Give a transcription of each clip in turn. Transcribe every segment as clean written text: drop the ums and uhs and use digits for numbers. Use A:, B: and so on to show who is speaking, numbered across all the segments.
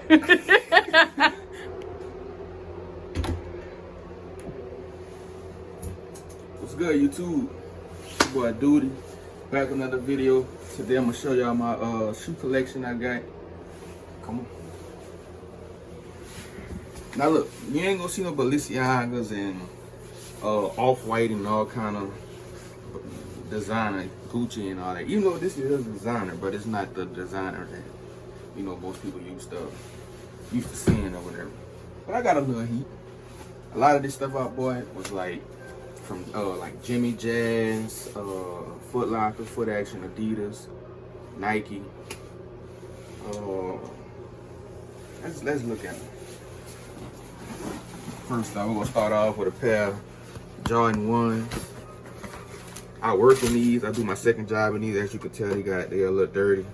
A: What's good, YouTube? It's your boy Duty. Back with another video. Today I'm gonna show y'all my shoe collection I got. Come on. Now look, you ain't gonna see no Balenciagas and Off-White and all kind of designer, Gucci and all that. Even though this is a designer, but it's not the designer that most people used to seeing or whatever. But I got a little heat. A lot of this stuff I bought was like from like Jimmy Jazz, Foot Locker, Foot Action, Adidas, Nike. Let's look at it. First off, we're gonna start off with a pair of Jordan 1s. I work in these. I do my second job in these. As you can tell, they're a little dirty.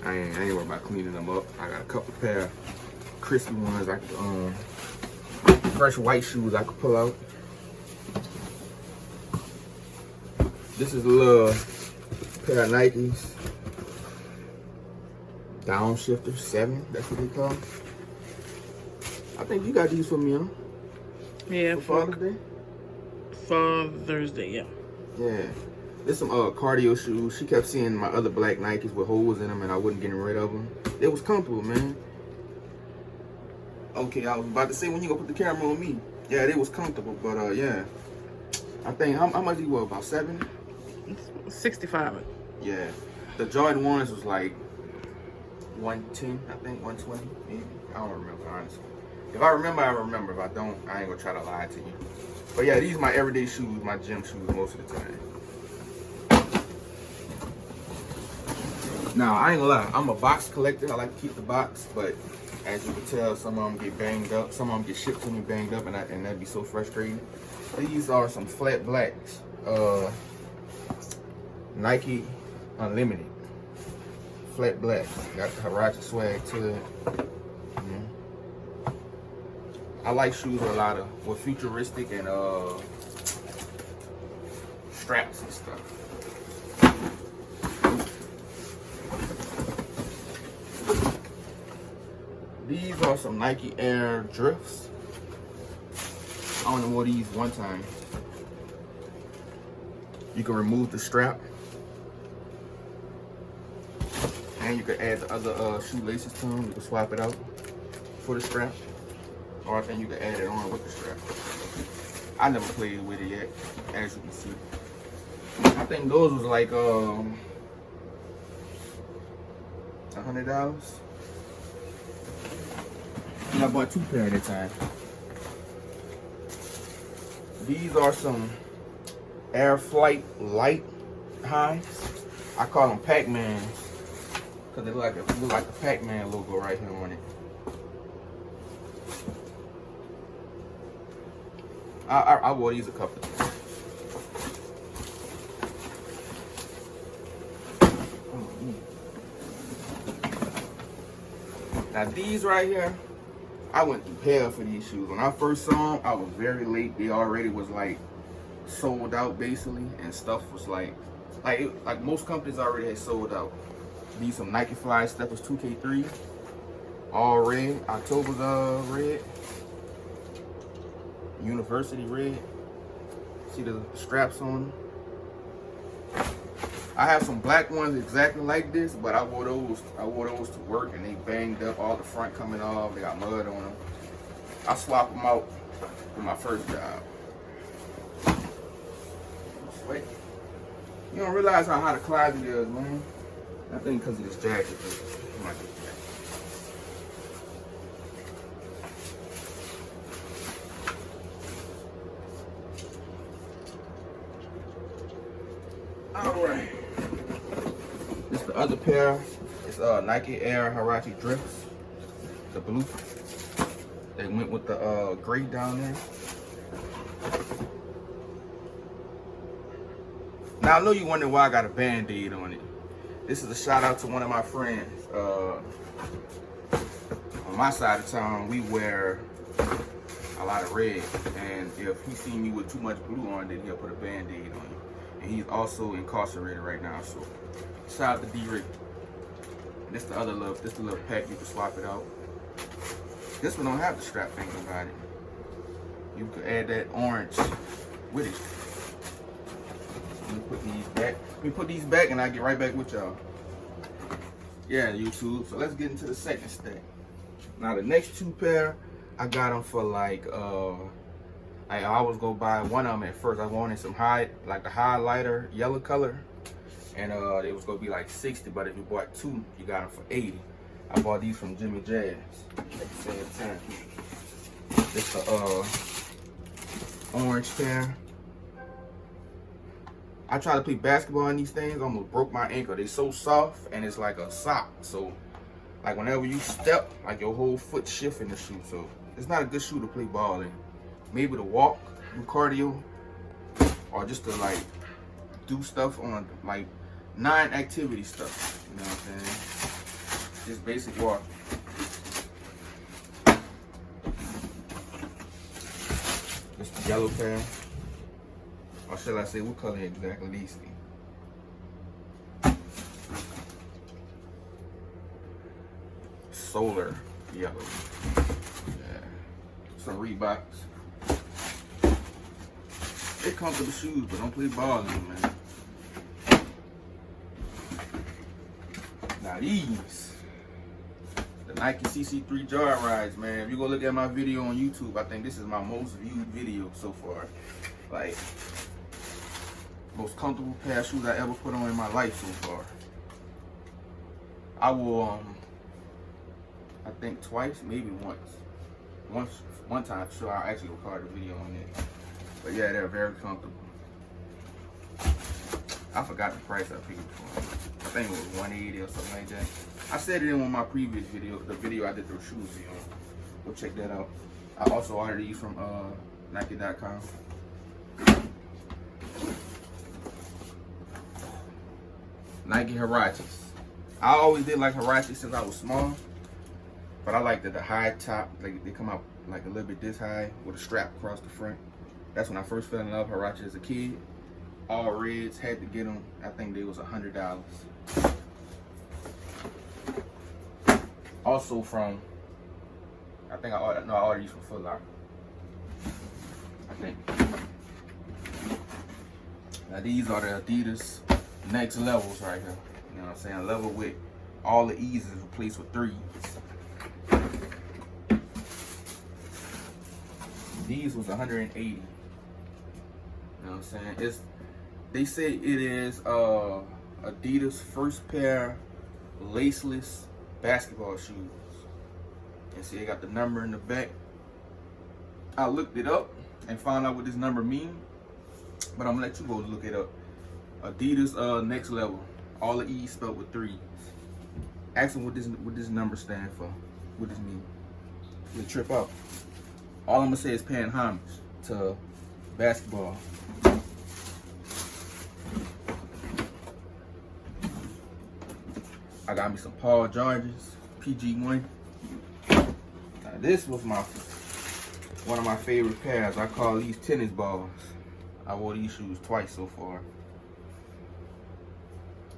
A: I ain't worried about cleaning them up. I got a couple pair of crispy ones. I could, fresh white shoes I could pull out. This is a little pair of Nikes. Downshifters 7. That's what they call them. I think you got these for me, huh?
B: Yeah,
A: for Father's Day.
B: Father's Day, yeah.
A: Yeah. There's some cardio shoes. She kept seeing my other black Nikes with holes in them and I wasn't getting rid of them. It was comfortable, man. Okay, I was about to say when you gonna put the camera on me. Yeah, it was comfortable, but yeah. I think, how much you were, about 70?
B: 65.
A: Yeah. The Jordan 1s was like 110, I think, 120, maybe. I don't remember, honestly. If I remember, I remember. If I don't, I ain't gonna try to lie to you. But yeah, these are my everyday shoes, my gym shoes most of the time. Now, I ain't gonna lie, I'm a box collector. I like to keep the box, but as you can tell, some of them get banged up. Some of them get shipped to me banged up, and that'd be so frustrating. These are some flat blacks. Nike Unlimited. Flat blacks. Got the Huarache swag to it. I like shoes with futuristic and straps and stuff. These are some Nike Air Drifts. I only wore these one time. You can remove the strap. And you can add the other shoelaces to them. You can swap it out for the strap. Or I think you can add it on with the strap. I never played with it yet, as you can see. I think those was like $100. And I bought 2 pair at a time. These are some Air Flight Light highs. I call them Pac-Mans because they look like a Pac-Man logo right here on it. I wore these a couple of times. Now these right here, I went through hell for these shoes. When I first saw them, I was very late. They already was like sold out basically, and stuff was like most companies already had sold out. These some Nike Fly Steppers 2K3, all red. October's red. University red. See the straps on them. I have some black ones exactly like this, but I wore those to work and they banged up, all the front coming off. They got mud on them. I swapped them out for my first job. Wait, you don't realize how hot a closet is, man. I think because of this jacket. Alright. This is the other pair. It's Nike Air Huarache Drifts. The blue. They went with the gray down there. Now I know you wondering why I got a Band-Aid on it. This is a shout out to one of my friends. On my side of town, we wear a lot of red, and if he see me with too much blue on, then he'll put a Band-Aid on you. And he's also incarcerated right now, so shout out to D-Rick. This the other little, this the little pack, you can swap it out. This one don't have the strap, thinking about it. You could add that orange with it. Let me put these back. Let me put these back and I'll get right back with y'all. Yeah, YouTube. So let's get into the second stack. Now the next two pair, I got them for like, I always go buy one of them at first. I wanted some like the highlighter yellow color. And it was gonna be like 60, but if you bought two, you got them for 80. I bought these from Jimmy Jazz at the same time. It's the orange pair. I try to play basketball in these things, almost broke my ankle. They're so soft and it's like a sock. So like whenever you step, like your whole foot shift in the shoe. So it's not a good shoe to play ball in. Maybe to walk, do cardio, or just to like do stuff on like non-activity stuff. You know what I'm saying? Just basic walk. It's the yellow pair. Or shall I say, what color exactly these things? Solar yellow. Yeah. Some Reeboks. They're comfortable shoes, but don't play ball in them, man. Now these, the Nike CC3 Joyrides, man. If you go look at my video on YouTube, I think this is my most viewed video so far. Like, most comfortable pair of shoes I ever put on in my life so far. I wore I think twice, maybe once. One time, sure, I actually recorded a video on it. But yeah, they're very comfortable. I forgot the price I paid for them. I think it was 180 or something like that. I said it in one of my previous videos, the video I did the shoes video. Go check that out. I also ordered these from Nike.com. Nike Huaraches. I always did like Huaraches since I was small, but I like the high top, like they come out like a little bit this high with a strap across the front. That's when I first fell in love with Huaraches as a kid. All reds, had to get them. I think they was $100. Also from, I think I ordered these from Foot Locker. I think. Now these are the Adidas Next Levels right here. You know what I'm saying? Level with all the E's is replaced with 3's. These was 180. You know what I'm saying? They say it is Adidas' first pair laceless basketball shoes. And see, they got the number in the back. I looked it up and found out what this number means, but I'm gonna let you go look it up. Adidas Next Level, all the E's spelled with 3's. Ask them what this number stand for. What does it mean? You trip up. All I'm gonna say is paying homage to basketball. I got me some Paul George's PG1. Now this was one of my favorite pairs. I call these tennis balls. I wore these shoes twice so far.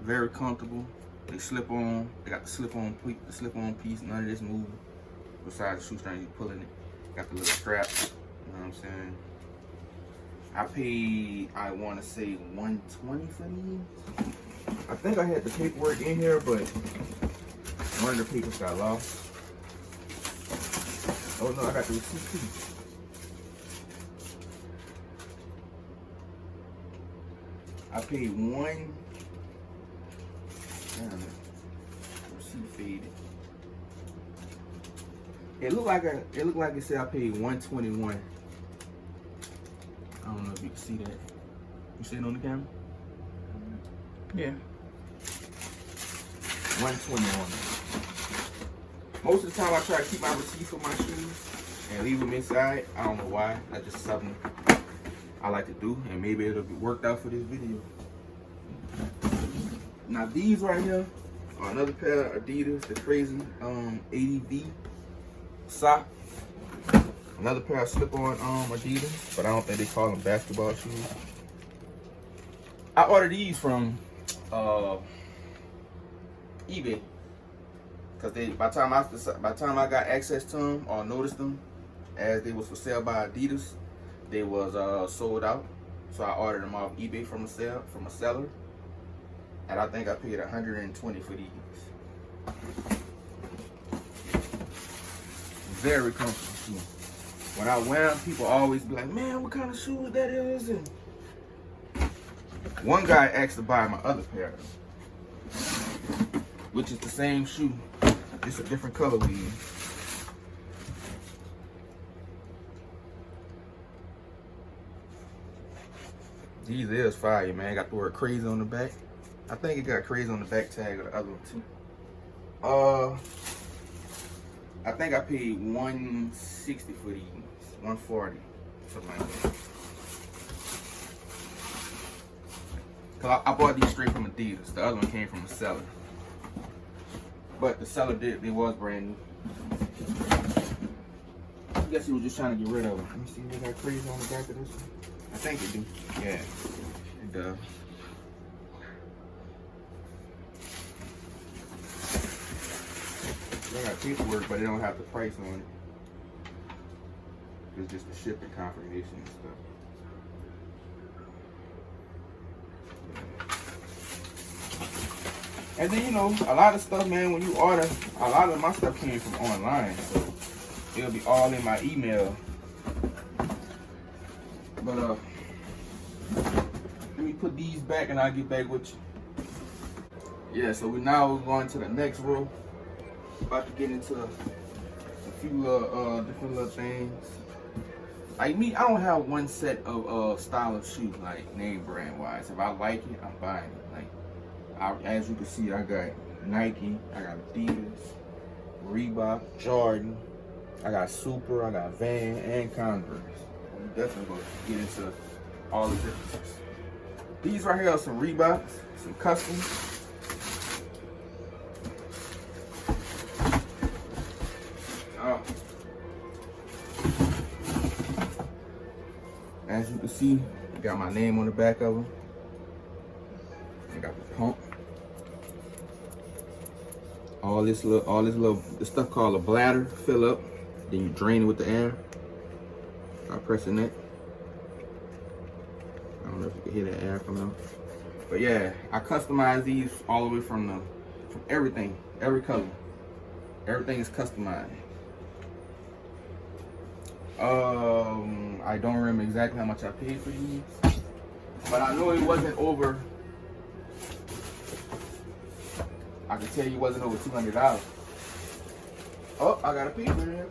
A: Very comfortable. They slip on. They got the slip on piece. None of this moving. Besides the shoestring, you pulling it. Got the little strap. You know what I'm saying? I paid, I want to say $120 for these. I think I had the paperwork in here, but one of the papers got lost. Oh no, I got the receipt too. I paid one. Damn it. Receipt faded. It looked like it said I paid $121. I don't know if you can see that. You see it on the camera?
B: Yeah.
A: $121. Most of the time I try to keep my receipts for my shoes and leave them inside. I don't know why. That's just something I like to do, and maybe it'll be worked out for this video. Now these right here are another pair of Adidas, the crazy ADV sock. Another pair of slip-on Adidas, but I don't think they call them basketball shoes. I ordered these from eBay. Cause by the time I got access to them or noticed them, as they was for sale by Adidas, they was sold out. So I ordered them off eBay from a seller, and I think I paid $120 for these. Very comfortable shoe. When I wear them, people always be like, "Man, what kind of shoes that is?" And one guy asked to buy my other pair, which is the same shoe, just a different colorway. These is fire, man. Got the word crazy on the back. I think it got crazy on the back tag of the other one too. I think I paid $160 for these, $140, something like that. Cause I bought these straight from Adidas. The other one came from a seller, but the seller they was brand new. I guess he was just trying to get rid of them. Let me see if they got crazy on the back of this one. I think they do. Yeah, it does. They got paperwork, but they don't have the price on it. It's just the shipping confirmation and stuff. And then, you know, a lot of stuff, man, when you order, a lot of my stuff came from online, so it'll be all in my email. But let me put these back and I'll get back with you. Yeah, so we're going to the next row. About to get into a few different little things. Like me, I don't have one set of style of shoes, like name brand wise. If I like it, I'm buying it. Like as you can see, I got Nike, I got Adidas, Reebok, Jordan, I got Super, I got Van, and Converse. I'm definitely going to get into all the differences. These right here are some Reeboks, some customs. As you can see, I got my name on the back of them. I got the pump. All this stuff called a bladder fill up. Then you drain it with the air by pressing it. I don't know if you can hear the air coming out. But yeah, I customize these all the way from everything, every color. Everything is customized. I don't remember exactly how much I paid for these, but I know it wasn't over. I can tell you it wasn't over $200. Oh, I got a paper here.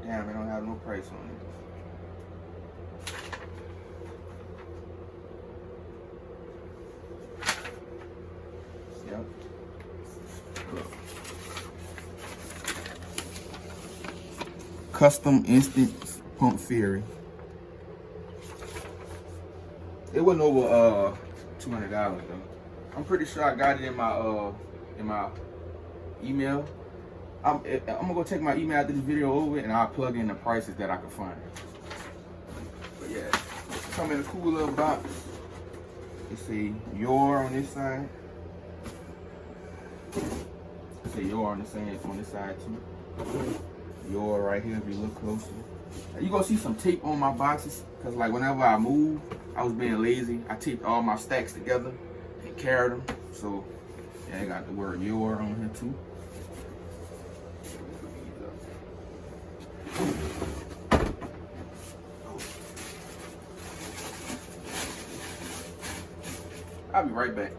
A: Damn, I don't have no price on it. Yep. Custom Instant Pump Fury. It wasn't over $200 though. I'm pretty sure I got it in my email. I'm gonna go take my email after this video over and I'll plug in the prices that I can find. But yeah, come in a cool little box. It's a Your on this side. It's a Your on this side too. Your right here if you look closer. You gonna see some tape on my boxes because like whenever I move, I was being lazy. I taped all my stacks together and carried them. So yeah, I got the word Your on here too. I'll be right back.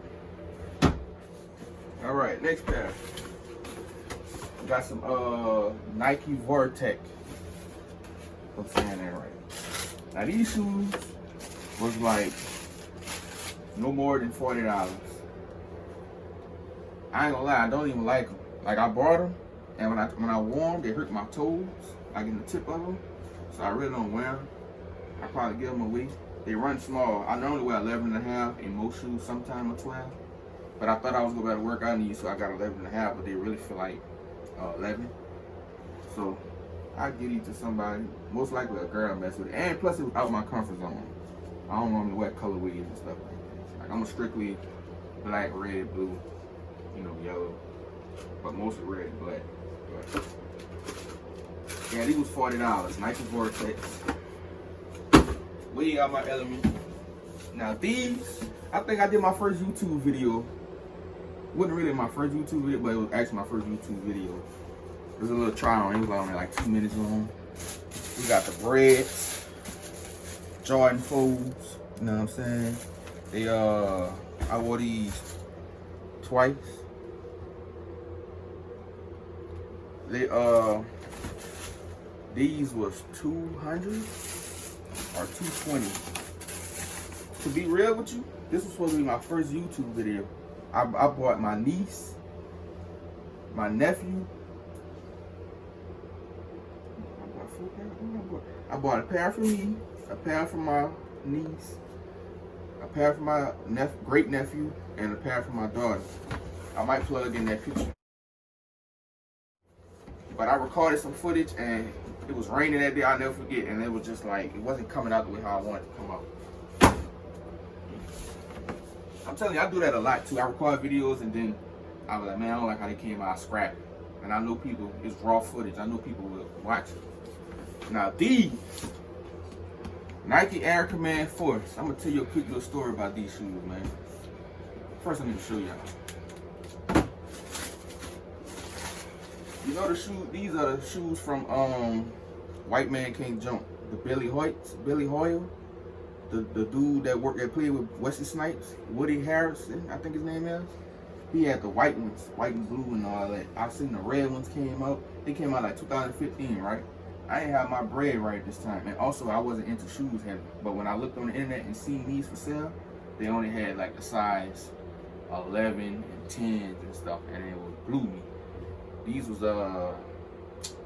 A: All right, next pair. Got some Nike Vortex. I'm saying that right. Now these shoes was like no more than $40. I ain't gonna lie, I don't even like them. Like I bought them, and when I wore them, they hurt my toes, like in the tip of them. So I really don't wear them. I probably give them away. They run small. I normally wear 11.5 in most shoes, sometimes a 12. But I thought I was gonna be able to work out in these, so I got 11.5. But they really feel like 11. So I give these to somebody, most likely a girl mess with it. And plus it was out my comfort zone. I don't normally wear colorways and stuff like that. Like I'm a strictly black, red, blue, you know, yellow, but mostly red and black. But yeah, these was $40. Nike Vortex. Way out my element. Now these, I think I did my first YouTube video. Wasn't really my first YouTube video, but it was actually my first YouTube video. It was a little try on. It was only like 2 minutes long. We got the Breds, Jordan Folds. You know what I'm saying? They I wore these twice. They these was 200 or 220. To be real with you, this was supposed to be my first YouTube video. I bought my niece, my nephew. I bought a pair for me, a pair for my niece, a pair for my great nephew, and a pair for my daughter. I might plug in that picture. But I recorded some footage and it was raining that day, I'll never forget, and it was just like, it wasn't coming out the way how I wanted it to come out. I'm telling you, I do that a lot too. I record videos and then I was like, man, I don't like how they came out, I scrap it. And I know people, it's raw footage, I know people will watch it. Now these, Nike Air Command Force. I'm gonna tell you a quick little story about these shoes, man. First I need to show y'all. You know the shoes, these are the shoes from White Man Can't Jump. The Billy Hoyle. The dude that played with Wesley Snipes, Woody Harrelson, I think his name is. He had the white ones, white and blue and all that. I've seen the red ones came out. They came out like 2015, right? I didn't have my bread right this time. And also I wasn't into shoes heavy. But when I looked on the internet and seen these for sale, they only had like the size 11 and 10s and stuff, and it blew me. These was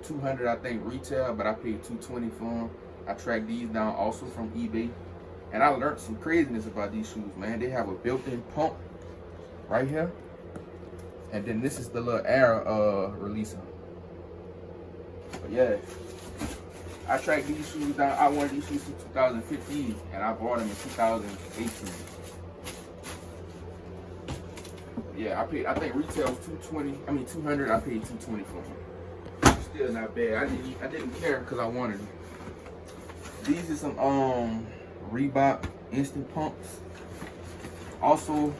A: 200 I think retail, but I paid $220 for them. I tracked these down also from eBay. And I learned some craziness about these shoes, man. They have a built-in pump right here. And then this is the little air releaser. But yeah, I tracked these shoes down. I wanted these shoes in 2015 and I bought them in 2018. Yeah, I think retail was 200, I paid $220 for them. Still not bad. I didn't care because I wanted them. These are some Reebok instant pumps. Also,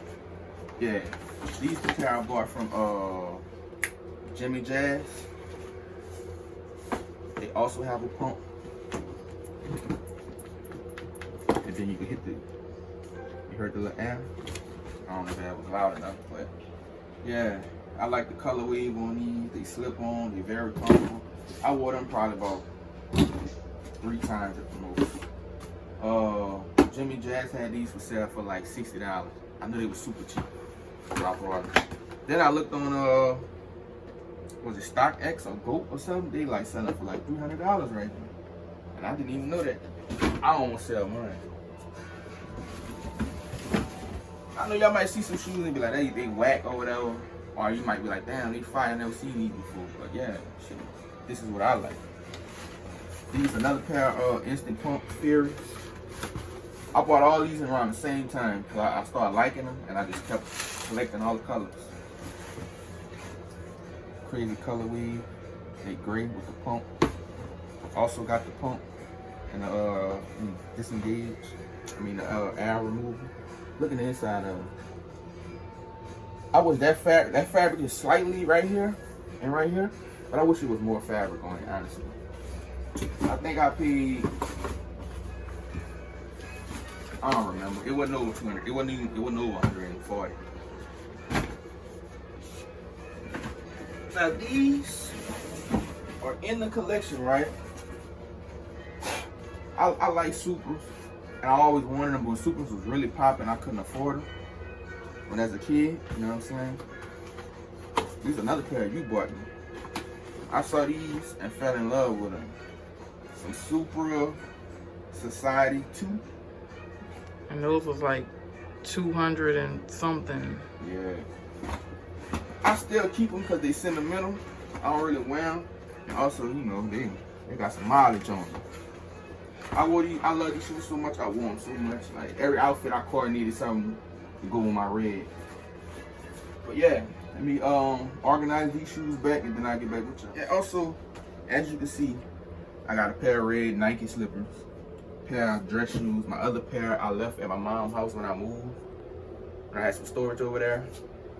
A: yeah, these the pair I bought from Jimmy Jazz. They also have a pump, and then you can hit you heard the little air. I don't know if that was loud enough, but yeah, I like the color wave on these. They slip on, they're very comfortable. I wore them probably about 3 times at the most. Jimmy Jazz had these for sale for like $60. I knew they were super cheap, so I bought them. Then I looked on was it StockX or GOAT or something? They like selling for like $300 right now, and I didn't even know that. I don't want to sell mine. I know y'all might see some shoes and be like, they whack or whatever, or you might be like, damn, they fire. I never seen these before. But yeah, shit, this is what I like. These another pair of instant pump Furies. I bought all these around the same time because I started liking them and I just kept collecting all the colors. Crazy colorway, they gray with the pump. Also got the pump and the disengage. The air removal. Look at the inside of it. I wish that fabric is slightly right here and right here, but I wish it was more fabric on it, honestly. I think I paid, I don't remember. It wasn't over 200. It wasn't over 140. Now these are in the collection, right? I like Supers, and I always wanted them, but Supers was really popping. I couldn't afford them when as a kid. You know what I'm saying? These are another pair you bought me. I saw these and fell in love with them. Some Supra Society 2.
B: And those was like 200 and something.
A: Yeah. I still keep them because they sentimental. I don't really wear them. And also, you know, they got some mileage on them. I love these shoes so much. I wore them so much. Like every outfit I coordinated something to go with my red. But yeah, let me organize these shoes back and then I'll get back with y'all. And also, as you can see, I got a pair of red Nike slippers, pair of dress shoes. My other pair I left at my mom's house when I moved. I had some storage over there.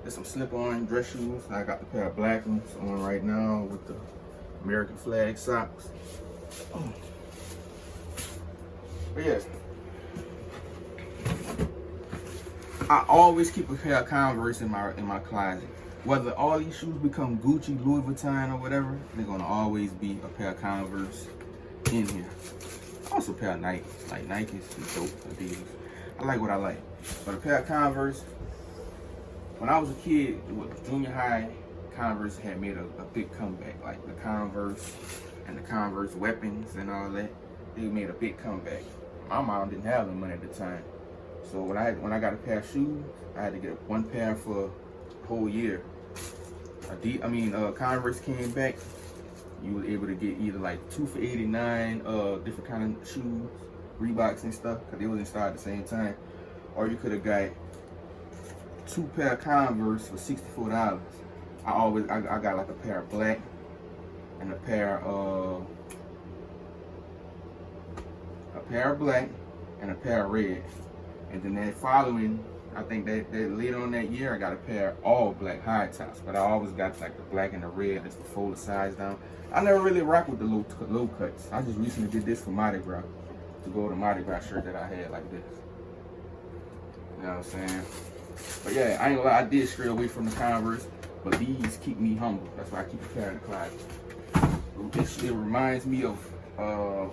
A: There's some slip-on dress shoes. I got the pair of black ones on right now with the American flag socks. Oh. But yeah, I always keep a pair of Converse in my closet. Whether all these shoes become Gucci, Louis Vuitton, or whatever, they're gonna always be a pair of Converse in here. Also a pair of Nikes. Like Nikes is dope, Adidas. I like what I like. But a pair of Converse, when I was a kid, with junior high, Converse had made a big comeback. Like the Converse and the Converse weapons and all that, they made a big comeback. My mom didn't have the money at the time. So when I got a pair of shoes, I had to get one pair for a whole year. Converse came back. You were able to get either like 2 for $89, different kind of shoes, Reeboks and stuff, because they wasn't started at the same time. Or you could have got 2 pair of Converse for $64. I got like a pair of black and a pair of black and a pair of red. And then that following, I think that later on that year, I got a pair of all black high tops. But I always got like the black and the red, that's the folded sides down. I never really rock with the low cuts. I just recently did this for Mardi Gras, to go with the Mardi Gras shirt that I had like this. You know what I'm saying? But yeah, I ain't gonna lie, I did stray away from the Converse, but these keep me humble. That's why I keep a pair in the closet. It reminds me of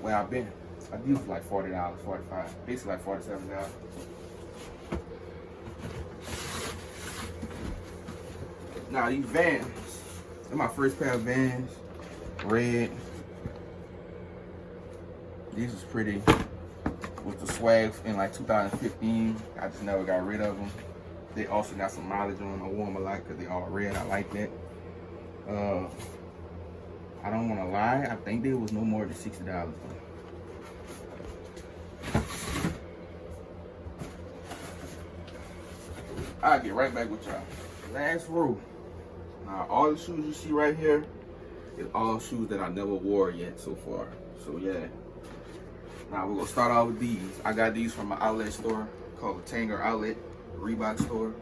A: where I've been. I do for like $40, $45, basically like $47. Now these Vans, they're my first pair of Vans, red. These was pretty with the swag in like 2015. I just never got rid of them. They also got some mileage on them. I wore them a lot because they all red. I like that. I don't want to lie. I think they was no more than $60 though. I'll get right back with y'all. Last row. Now, all the shoes you see right here is all shoes that I never wore yet so far. So, yeah. Now, we're going to start off with these. I got these from an outlet store called the Tanger Outlet Reebok store.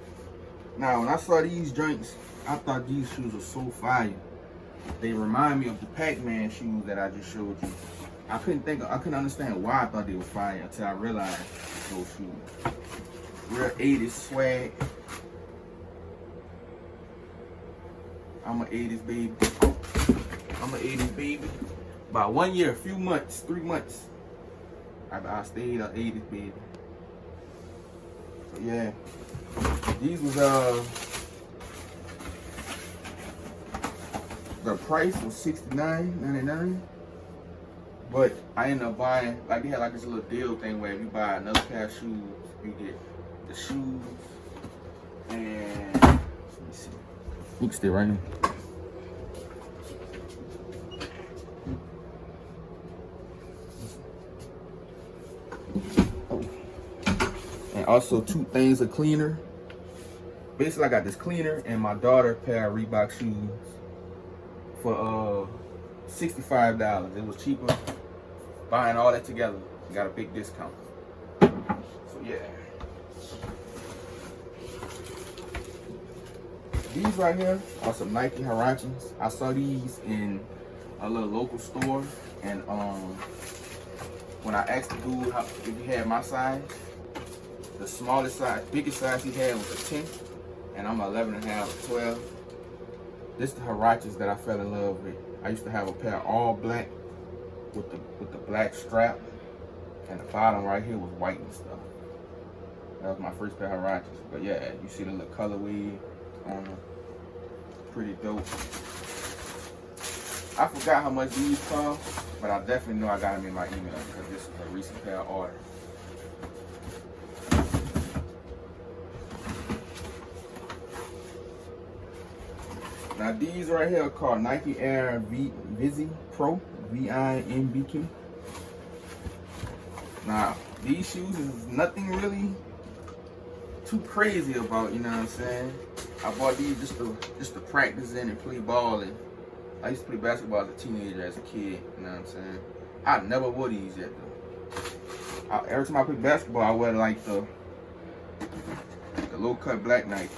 A: Now, when I saw these joints, I thought these shoes were so fire. They remind me of the Pac-Man shoes that I just showed you. I couldn't understand why I thought they were fire until I realized those shoes. Real 80s swag. I'm an 80s baby. I'm an 80s baby. About 1 year, a few months, 3 months, I stayed an 80s baby. So yeah, these was the price was $69.99, but I ended up buying, like, they had like this little deal thing where if you buy another pair of shoes, you get the shoes and let me see. You can stay right here. Oh. And also 2 things of cleaner. Basically, I got this cleaner and my daughter pair of Reebok shoes for $65. It was cheaper buying all that together. Got a big discount. So yeah. These right here are some Nike Huaraches. I saw these in a little local store, and when I asked the dude if he had my size, the smallest size, biggest size he had was a 10, and I'm 11 and a half, 12. This is the Huaraches that I fell in love with. I used to have a pair all black with the black strap, and the bottom right here was white and stuff. That was my first pair of Huaraches. But yeah, you see the little colorway on them. Pretty dope. I forgot how much these cost, but I definitely know I got them in my email because this is a recent pair of order. Now these right here are called Nike Air Vizzy Pro, VIMBK. Now, these shoes is nothing really too crazy about, you know what I'm saying? I bought these just to practice in and play ball. And I used to play basketball as a teenager, as a kid, you know what I'm saying? I never wore these yet though. Every time I play basketball, I wear like the low cut black Nikes.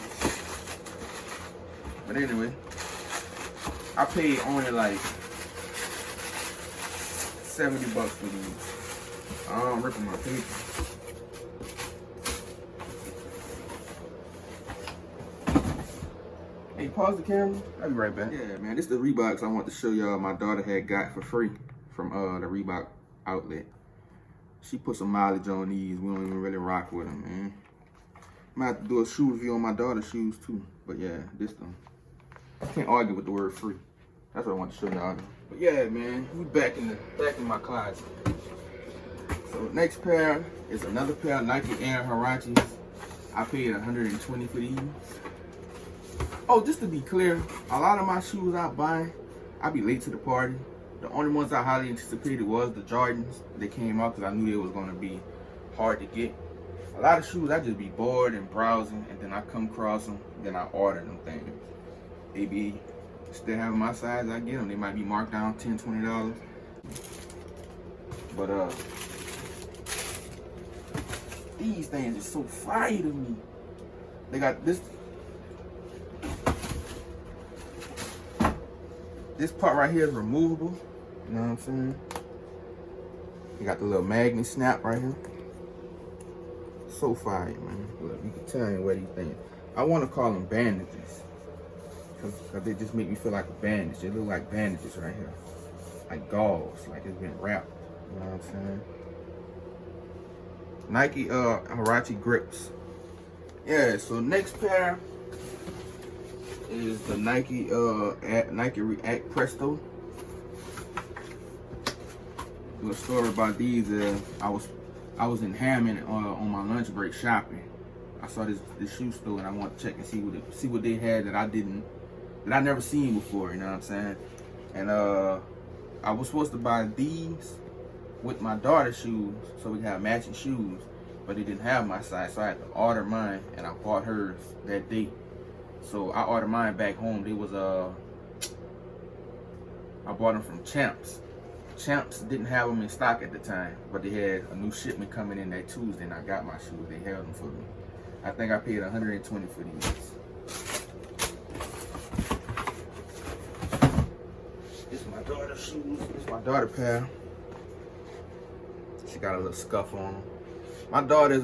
A: But anyway, I paid only like $70 for these. I'm ripping my paper. Hey, pause the camera. I'll be right back. Yeah, man, this is the Reeboks I want to show y'all my daughter had got for free from the Reebok outlet. She put some mileage on these. We don't even really rock with them, man. Might have to do a shoe review on my daughter's shoes too. But yeah, this one. I can't argue with the word free. That's what I want to show y'all. But yeah, man, we back in my closet. So next pair is another pair of Nike Air Huaraches. I paid $120 for these. Oh, just to be clear, a lot of my shoes I buy, I be late to the party. The only ones I highly anticipated was the Jordans. They came out because I knew they was going to be hard to get. A lot of shoes, I just be bored and browsing, and then I come across them, then I order them things. They be still having my size, I get them. They might be marked down $10, $20. But these things are so fire to me. They got this part right here is removable. You know what I'm saying? You got the little magnet snap right here. So fire, man. Look, you can tell me where these things. I want to call them bandages. Because they just make me feel like a bandage. They look like bandages right here. Like gauze, like it's been wrapped. You know what I'm saying? Nike Huarache grips. Yeah, so next pair is the Nike Nike React Presto. The story about these is I was in Hammond on my lunch break shopping. I saw this shoe store and I wanted to check and see what they had that I never seen before. You know what I'm saying? And I was supposed to buy these with my daughter's shoes so we could have matching shoes, but they didn't have my size, so I had to order mine, and I bought hers that day. So I ordered mine back home. They was I bought them from Champs. Champs didn't have them in stock at the time, but they had a new shipment coming in that Tuesday, and I got my shoes. They held them for me. I think I paid $120 for these. This is my daughter's shoes. This is my daughter pair. She got a little scuff on them. My daughter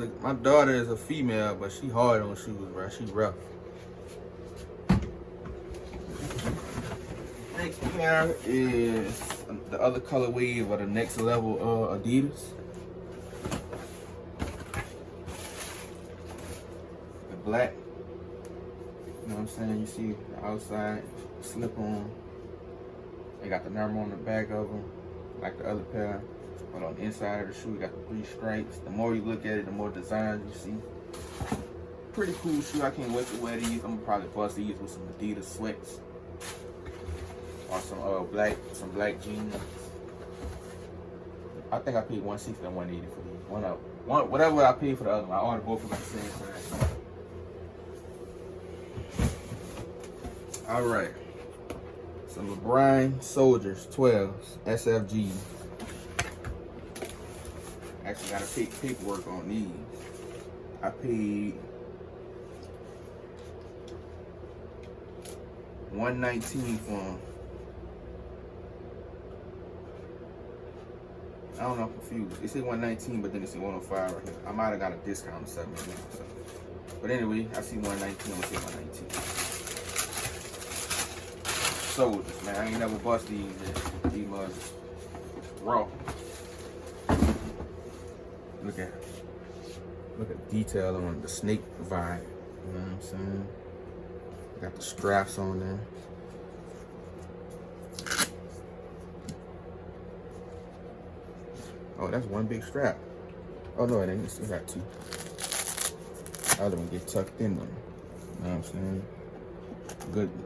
A: is a female, but she hard on shoes, bro. She rough. Next pair is the other colorway of the Next Level Adidas. The black. You know what I'm saying? You see the outside slip on. They got the number on the back of them, like the other pair. But on the inside of the shoe, you got the 3 stripes. The more you look at it, the more designs you see. Pretty cool shoe. I can't wait to wear these. I'm gonna probably bust these with some Adidas sweats. Or some black jeans. I think I paid $160 and $180 for these. Whatever I paid for the other one, I ordered both of them at the same time. All right. Some LeBron Soldiers 12s, SFG. Actually got to take paperwork on these. I paid $119 for them. I don't know, I'm confused. They say $119, but then they say $105 right here. I might have got a discount or something. But anyway, I see $119, I say $119. Soldiers, man. I ain't never bust these yet. These mugs raw. Look at the detail on the snake vibe. You know what I'm saying? Got the straps on there. Oh, that's one big strap. Oh no, it ain't. It's got 2. The other one get tucked in them. You know what I'm saying?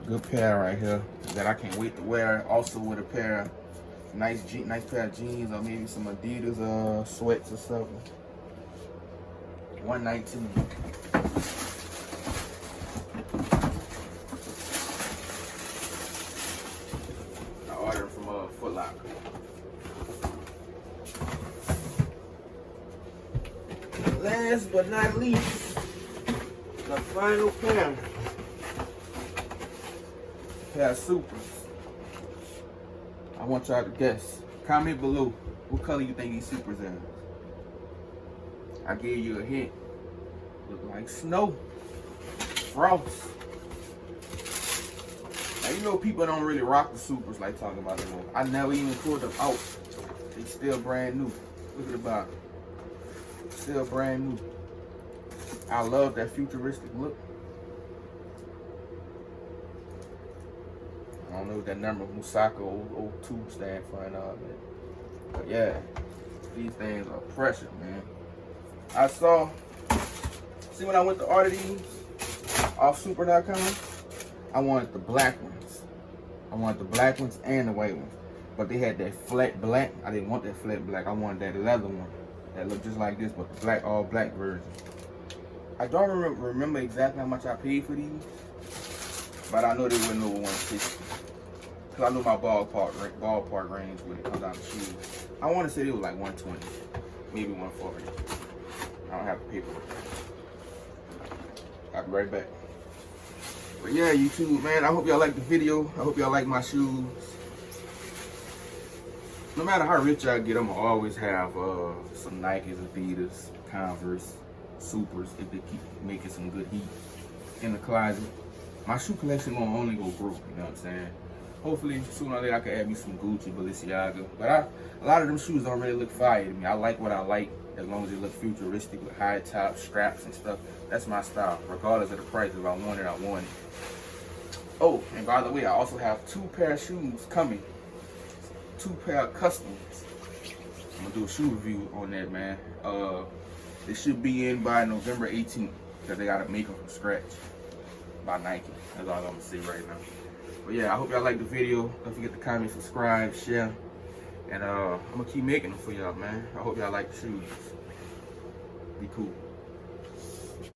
A: Good pair right here that I can't wait to wear. Also with a pair Nice pair of jeans, or maybe some Adidas sweats or something. $119. I ordered from Foot Locker. Last but not least, the final pair of Supers. I want y'all to guess. Comment below what color you think these Supers are. I gave you a hint. Look like snow. Frost. Now you know people don't really rock the Supers like talking about them. I never even pulled them out. They still brand new. Look at the bottom. Still brand new. I love that futuristic look. I don't know what that number Musaka 02 stand for and all that. But yeah, these things are pressure, man. I saw, see when I went to order these off super.com, I wanted the black ones. I wanted the black ones and the white ones. But they had that flat black. I didn't want that flat black. I wanted that leather one that looked just like this, but the black, all black version. I don't remember exactly how much I paid for these, but I know they weren't over 160. Cause I know my ballpark range when it comes down to shoes. I want to say it was like 120, maybe 140. I don't have the paperwork. I'll be right back. But yeah, YouTube, man, I hope y'all like the video. I hope y'all like my shoes. No matter how rich I get, I'm gonna always have some Nikes, Adidas, Converse, Supers if they keep making some good heat in the closet. My shoe collection won't only go broke, you know what I'm saying? Hopefully, sooner or later, I can add me some Gucci, Balenciaga. But a lot of them shoes don't really look fire to me. I like what I like, as long as they look futuristic with high top straps and stuff. That's my style, regardless of the price. If I want it, I want it. Oh, and by the way, I also have 2 pair of shoes coming. 2 pair of customs. I'm gonna do a shoe review on that, man. They should be in by November 18th, because they gotta make them from scratch by Nike. That's all I'm gonna say right now. But yeah, I hope y'all like the video. Don't forget to comment, subscribe, share. And I'm gonna keep making them for y'all, man. I hope y'all like the shoes. Be cool.